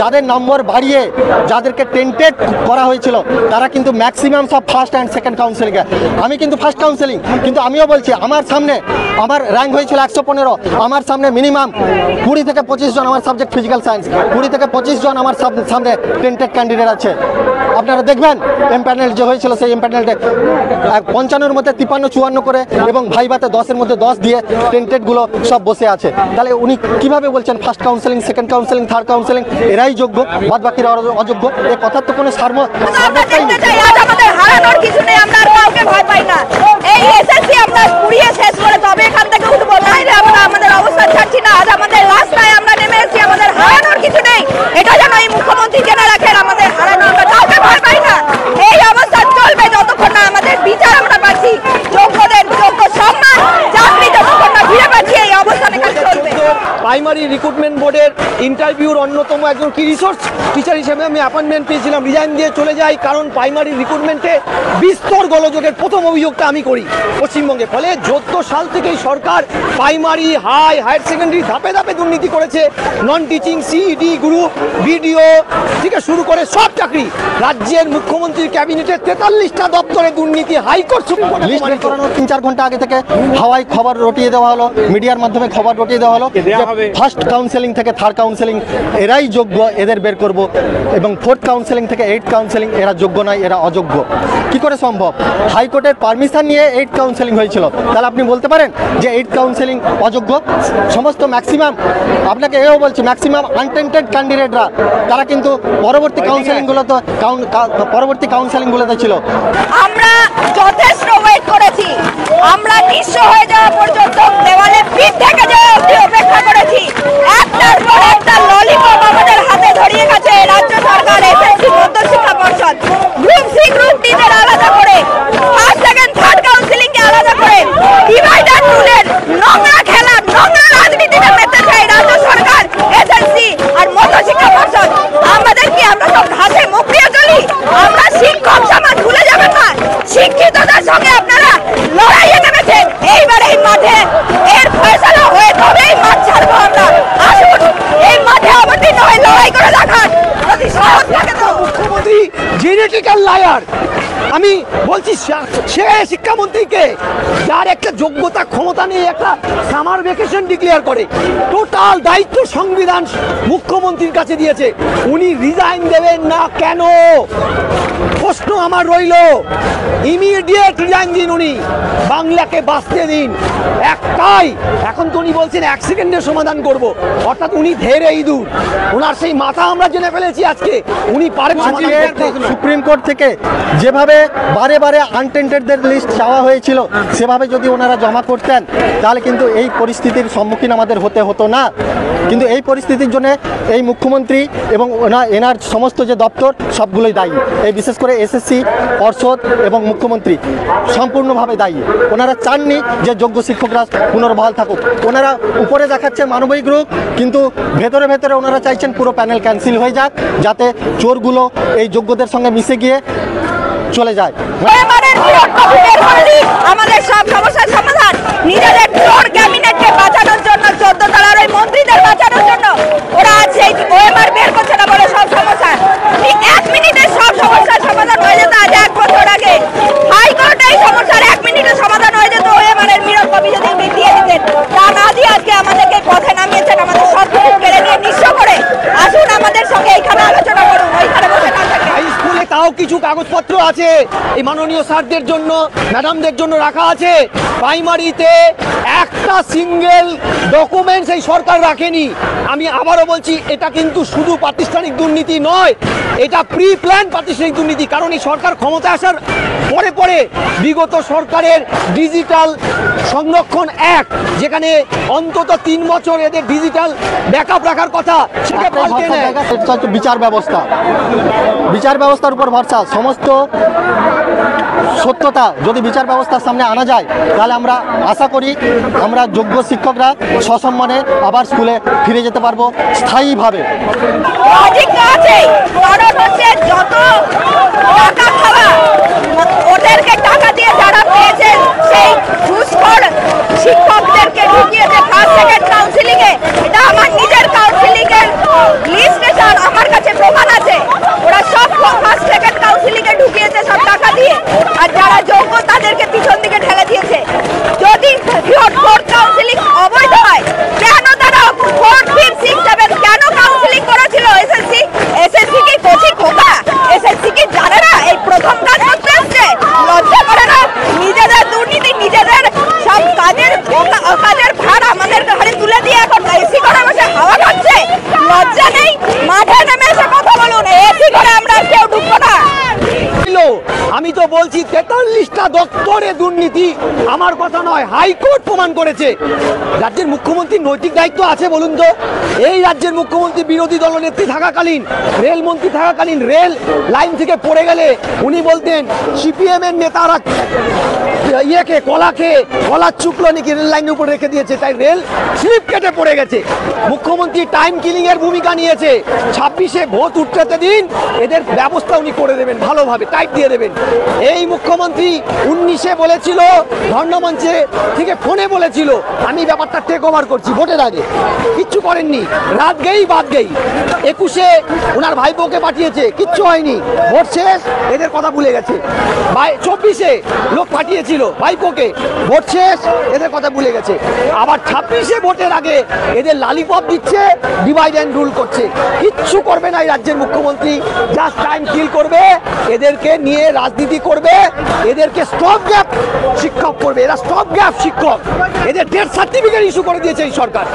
যাদের নম্বর বাড়িয়ে যাদেরকে টেন্টেড করা হয়েছিল তারা কিন্তু ম্যাক্সিমাম সব ফার্স্ট অ্যান্ড সেকেন্ড কাউন্সেলিংয়ে। আমি কিন্তু ফার্স্ট কাউন্সেলিং, কিন্তু আমিও বলছি আমার সামনে আমার র্যাঙ্ক হয়েছিল 115, আমার সামনে মিনিমাম 20 থেকে 25 জন, আমার সাবজেক্ট ফিজিক্যাল সায়েন্স, 20 থেকে 25 জন আমার সামনে টেন্টেড ক্যান্ডিডেট আছে। আপনারা দেখবেন এমপ্যানেল যে হয়েছিল সেই এমপ্যানেলটা 55-র মধ্যে 53-54 করে এবং ভাইভাতে 10-এর মধ্যে 10 দিয়ে টেন্টেডগুলো সব বসে আছে। তাহলে উনি কিভাবে বলছেন first counselling, second counselling, third counselling এরাই যোগ্য, বাদ বাকিরা অযোগ্য? এই কথার তো কোনো সার্বত্রাই নেই। আমাদের হারানোর কিছু নেই, আমরা আর কাউকে ভয় পাই না। এই এসএসসি আমরা পুড়িয়ে শেষ করে তবে এখান থেকে উঠবো, নাইলে আমরা আমাদের অবস্থান ছাড়ছি না। আজ আমাদের রাস্তায় আমরা নেমে এসেছি, আমাদের হারানোর কিছু নেই। এটা যেন এই মুখ্যমন্ত্রী জেনে রাখেন, আমাদের হারানোর আমরা কাউকে ভয় পাই না। এই অবস্থা চলবে যতক্ষণ না আমাদের বিচার আমরা পাচ্ছি, যোগ্যদের যোগ্য সম্মান চাকরি যতক্ষণ না ফিরে পাচ্ছি, এই অবস্থান এখানে চলবে। প্রাইমারি রিক্রুটমেন্ট বোর্ডের ইন্টারভিউর অন্যতম একজন কি রিসোর্স টিচার হিসেবে আমি অ্যাপয়েন্টমেন্ট পেয়েছিলাম, রিজাইন দিয়ে চলে যাই। কারণ প্রাইমারি রিক্রুটমেন্টে বিস্তর গোলযোগের প্রথম অভিযোগটা আমি করি পশ্চিমবঙ্গে। ফলে 14 সাল থেকেই সরকার প্রাইমারি, হায়ার সেকেন্ডারি ধাপে ধাপে দুর্নীতি করেছে। Non teaching, CED, group, BDO থেকে শুরু করে সব চাকরি। রাজ্যের মুখ্যমন্ত্রীর ক্যাবিনেটের 43টা দপ্তরে দুর্নীতি। হাইকোর্ট সুপ্রিম কোর্টে লিস্ট বের করানোর 3-4 ঘন্টা আগে থেকে হাওয়ায় খবর রটিয়ে দেওয়া হলো, মিডিয়ার মাধ্যমে খবর রটিয়ে দেওয়া হলো ফার্স্ট কাউন্সেলিং থেকে থার্ড কাউন্সেলিং এরাই যোগ্য, এদের বের করব, এবং ফোর্থ কাউন্সেলিং থেকে 8th কাউন্সেলিং এরা যোগ্য নয়, এরা অযোগ্য। কি করে সম্ভব? হাইকোর্টের পারমিশন নিয়ে 8th কাউন্সেলিং হয়েছিল, তাহলে আপনি বলতে পারেন যে 8th কাউন্সেলিং অযোগ্য? সমস্ত ম্যাক্সিমাম, আপনাকে এও বলছি, ম্যাক্সিমাম আনটেন্টেড ক্যান্ডিডেটরা তারা কিন্তু পরবর্তী কাউন্সেলিংগুলোতে ছিল। আমরা যথেষ্ট ওয়েট করেছি, আমরা নিঃস্ব হয়ে যাওয়া পর্যন্ত দেওয়ালে পিঠ থেকে যাওয়া অবধি অপেক্ষা করেছি। একটার পর একটা ললিপপ আমাদের হাতে ধরিয়ে গেছে রাজ্য সরকার, এসএসসি, মধ্যশিক্ষা পর্ষদ। গ্রুপ সি, গ্রুপ ডি দের আলাদা করে, ফার্স্ট সেকেন্ড থার্ড কাউন্সেলিং কে আলাদা করে, ডিভাইড অ্যান্ড রুলের নোংরা খেলা, নোংরা রাজনীতিতে মেতে চাই রাজ্য সরকার, এসএসসি আর মধ্যশিক্ষা পর্ষদ। আমাদের কি আমরা সব ঘাসে মুখ দিয়ে চলি? আমরা শিক্ষক সমাজ ভুলে যাবেন না, শিক্ষিতদের সঙ্গে আপনারা লড়াইয়ে নেমেছেন। এইবার এই মাঠে এর ফয়সালা হয়ে তবেই মাঠ ছাড়বো আমরা। আসুন এই মাঠে অবতীর্ণ হয়ে লড়াই করে দেখান, যদি সাহস থাকে তো। মুখ্যমন্ত্রী জেনেটিক্যাল লায়ার। আমি বলছি সে শিক্ষামন্ত্রীকে যার একটা যোগ্যতা ক্ষমতা নেই, একটা সামার ভ্যাকেশন ডিক্লেয়ার করে, টোটাল দায়িত্ব সংবিধান মুখ্যমন্ত্রীর কাছে দিয়েছে। উনি রিজাইন দেবেন না কেন? প্রশ্ন আমার রইল। ইমিডিয়েট রিজাইন দিন, উনি বাংলাকে বাঁচতে দিন। একটাই, এখন তো উনি বলছেন 1 সেকেন্ডে সমাধান করব, অর্থাৎ উনি ধেরে ইঁদুর। ওনার সেই মাথা আমরা জেনে ফেলেছি আজকে, উনি পারেন সমাধান করতে। সুপ্রিম কোর্ট থেকে যেভাবে বারে বারে আনটেন্টেডদের লিস্ট চাওয়া হয়েছিল, সেভাবে যদি ওনারা জমা করতেন তাহলে কিন্তু এই পরিস্থিতির সম্মুখীন আমাদের হতে হতো না। কিন্তু এই পরিস্থিতির জন্য এই মুখ্যমন্ত্রী এবং এনার সমস্ত যে দপ্তর সবগুলোই দায়ী। এই বিশেষ করে এসএসসি, পর্ষদ এবং মুখ্যমন্ত্রী সম্পূর্ণভাবে দায়ী। ওনারা চাননি যে যোগ্য শিক্ষকরা পুনর্বহাল থাকুক। ওনারা উপরে দেখাচ্ছে মানবিক রূপ, কিন্তু ভেতরে ভেতরে ওনারা চাইছেন পুরো প্যানেল ক্যান্সেল হয়ে যাক, যাতে চোরগুলো এই যোগ্যদের সঙ্গে মিশে গিয়ে চলে যায়। আমাদের সব সমস্যার সমাধান নিজেদের চোর ক্যাবিনেটকে বাঁচানোর জন্য, 14 তলার ওই মন্ত্রীদের বাঁচানোর জন্য ওরা আজ সেই ওএমআর বের করছে না বলে সব সমস্যা 1 মিনিটে সব সমস্যার সমাধান হয়ে যেত। আজ 1 বছর আগে হাইকোর্টে এই সমস্যার 1 মিনিটে সমাধান হয়ে যেত ওএমআর এর মিরর কপি যদি দিয়ে দিতেন। তা না দিয়ে আজকে আমাদেরকে পথে নামিয়েছেন, আমাদের সব কিছু কেড়ে নিয়ে নিঃস্ব করে। আসুন আমাদের সঙ্গে এখানে আলোচনা করুন, ওইখানে বসে না থাকে। স্কুলে তাও কিছু কাগজপত্র আছে, এই মাননীয় স্যারদের জন্য, ম্যাডামদের জন্য রাখা আছে। প্রাইমারিতে একটা সিঙ্গেল ডকুমেন্টস এই সরকার রাখেনি। আমি আবারও বলছি, এটা কিন্তু শুধু প্রাতিষ্ঠানিক দুর্নীতি নয়, এটা প্রি প্ল্যান প্রাতিষ্ঠানিক দুর্নীতি। কারণ এই সরকার ক্ষমতা আসার পরে পরে বিগত সরকারের ডিজিটাল সংরক্ষণ অ্যাক্ট, যেখানে অন্তত 3 বছর এদের ডিজিটাল ব্যাকআপ রাখার কথা, সেটা পাল্টে নেয়। বিচার ব্যবস্থা, বিচার ব্যবস্থার উপর ভরসা। সমস্ত সত্যতা যদি বিচার ব্যবস্থার সামনে আনা যায়, তাহলে আমরা আশা করি আমরা যোগ্য শিক্ষকরা সসম্মানে আবার স্কুলে ফিরে যেতে পারবো স্থায়ীভাবে। যত টাকা খাওয়া, ওদেরকে টাকা দিয়ে যারা পেয়েছেন, সেই ঘুষখোর শিক্ষকদেরকে ঢুকিয়েছে ফার্স্ট সেকেন্ড কাউন্সিলিং এ। এটা আমার নিজের কাউন্সিলিং এর লিস্টে অত্যাচার আমার কাছে প্রমাণ আছে। ওরা সব ফার্স্ট সেকেন্ড কাউন্সিলিং এ ঢুকিয়েছে সব টাকা দিয়ে, আর যারা যোগ্য তাদেরকে পিছন দিকে ঠেলে দিয়েছে। যদি ফোর্থ কাউন্সিলিং অবৈধ হয়, কেন তারা 4, 5, 6, 7 কেন কাউন্সিলিং করেছিল? এসএসসি কি কোচি খোকা? এসএসসি কি জানে না এই প্রথম কাজ করতে আসছে? লজ্জা করে না? নিজেদের দুর্নীতি, নিজেদের সব কাজের ভার আমাদের ঘাড়ে তুলে দিয়ে এখন এসি করে বসে হাওয়া খাচ্ছে। লজ্জা নেই? মাঠে নেমে এসে কথা বলুন। এসি করে আমরা কেউ ঢুকবো না। আমি তো বলছি 43টা দপ্তরে দুর্নীতি আমার কথা নয়, হাইকোর্ট প্রমাণ করেছে। রাজ্যের মুখ্যমন্ত্রীর নৈতিক দায়িত্ব আছে বলুন তো? এই রাজ্যের মুখ্যমন্ত্রী বিরোধী দলনেত্রী থাকাকালীন, রেলমন্ত্রী থাকাকালীন রেল লাইন থেকে পড়ে গেলে উনি বলতেন সিপিএম এর নেতারা কলার চুকলো নাকি রেল লাইনের উপর রেখে দিয়েছে, তাই রেল স্লিপ কেটে পড়ে গেছে। মুখ্যমন্ত্রী টাইম কিলিং এর ভূমিকা নিয়েছে। 26-এ ভোট উঠতে দিন, এদের ব্যবস্থা উনি করে দেবেন, ভালোভাবে টাইপ দিয়ে দেবেন। এই মুখ্যমন্ত্রী 19-এ বলেছিল, ধর্ণমঞ্চে থেকে ফোনে বলেছিল আমি ব্যাপারটা টেক ওভার করছি, ভোটের আগে কিচ্ছু করেননি, রাত গেই বাদ গেই। 21-এ ওনার ভাইপোকে পাঠিয়েছে, কিচ্ছু হয়নি, ভোট শেষ, এদের কথা ভুলে গেছে। 24-এ লোক পাঠিয়েছিল ভাইপোকে, ভোট শেষ, এদের কথা ভুলে গেছে। আবার 26-এ ভোটের আগে এদের লালিপপ দিচ্ছে, ডিভাইড অ্যান্ড রুল করছে। কিচ্ছু করবে না এই রাজ্যের মুখ্যমন্ত্রী, জাস্ট টাইম কিল করবে, এদেরকে নিয়ে রাজনীতি করবে, এদেরকে স্টপ গ্যাপ শিক্ষক করবে। এরা স্টপ গ্যাপ শিক্ষক, এদের ডেথ সার্টিফিকেট ইস্যু করে দিয়েছে এই সরকার।